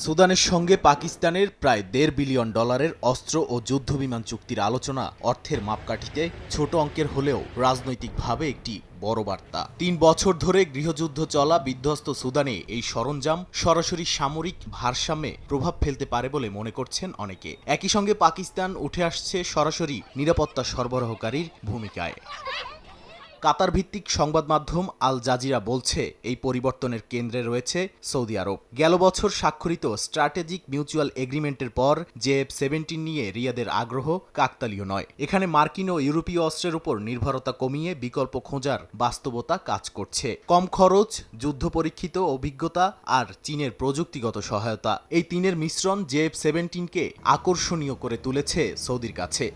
সুদানের সঙ্গে পাকিস্তানের প্রায় $1.5 বিলিয়ন অস্ত্র ও যুদ্ধবিমান চুক্তির আলোচনা অর্থের মাপকাঠিতে ছোট অঙ্কের হলেও রাজনৈতিকভাবে একটি বড় বার্তা। ৩ বছর ধরে গৃহযুদ্ধ চলা বিধ্বস্ত সুদানে এই সরঞ্জাম সরাসরি সামরিক ভারসাম্যে প্রভাব ফেলতে পারে বলে মনে করছেন অনেকে। একই সঙ্গে পাকিস্তান উঠে আসছে সরাসরি নিরাপত্তা সরবরাহকারীর ভূমিকায়। কাতার ভিত্তিক সংবাদ মাধ্যম আল জাজিরা বলছে, এই পরিবর্তনের কেন্দ্রে রয়েছে সৌদি আরব। গেল বছর স্বাক্ষরিত স্ট্র্যাটেজিক মিউচুয়াল এগ্রিমেন্টের পর JF-17 নিয়ে রিয়াদের আগ্রহ কাকতালীয় নয়। এখানে মার্কিন ও ইউরোপীয় অস্ত্রের উপর নির্ভরতা কমিয়ে বিকল্প খোঁজার বাস্তবতা কাজ করছে। কম খরচ, যুদ্ধ পরীক্ষিত অভিজ্ঞতা আর চীনের প্রযুক্তিগত সহায়তা, এই তিনের মিশ্রণ JF-17কে আকর্ষণীয় করে তুলেছে সৌদির কাছে।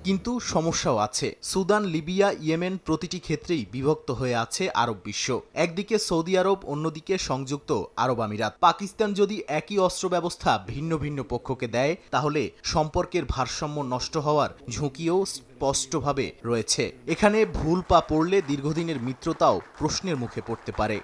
কিন্তু সমস্যাও আছে। সুদান, লিবিয়া, ইয়েমেন প্রতিটি ক্ষেত্রেই বিভক্ত হয়ে আছে আরব বিশ্ব। একদিকে সৌদি আরব, অন্যদিকে সংযুক্ত আরব আমিরাত। পাকিস্তান যদি একই অস্ত্র ব্যবস্থা ভিন্ন ভিন্ন পক্ষকে দেয়, তাহলে সম্পর্কের ভারসাম্য নষ্ট হওয়ার ঝুঁকিও স্পষ্টভাবে রয়েছে। এখানে ভুল পা পড়লে দীর্ঘদিনের মিত্রতাও প্রশ্নের মুখে পড়তে পারে।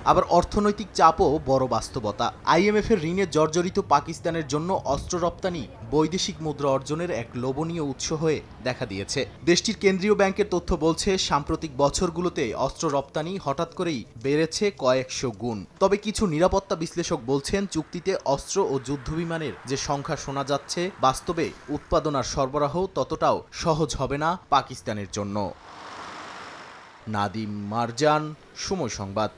আবার অর্থনৈতিক চাপও বড় বাস্তবতা। IMF এর ঋণে জর্জরিত পাকিস্তানের জন্য অস্ত্র রপ্তানি বৈদেশিক মুদ্রা অর্জনের এক লোভনীয় উৎস হয়ে দেখা দিয়েছে। দেশটির কেন্দ্রীয় ব্যাংকের তথ্য বলছে, সাম্প্রতিক বছরগুলোতে অস্ত্র রপ্তানি হঠাৎ করেই বেড়েছে কয়েকশো গুণ। তবে কিছু নিরাপত্তা বিশ্লেষক বলছেন, চুক্তিতে অস্ত্র ও যুদ্ধবিমানের যে সংখ্যা শোনা যাচ্ছে, বাস্তবে উৎপাদন আর সরবরাহ ততটাও সহজ হবে না পাকিস্তানের জন্য। নাদিম মারজান, সময় সংবাদ।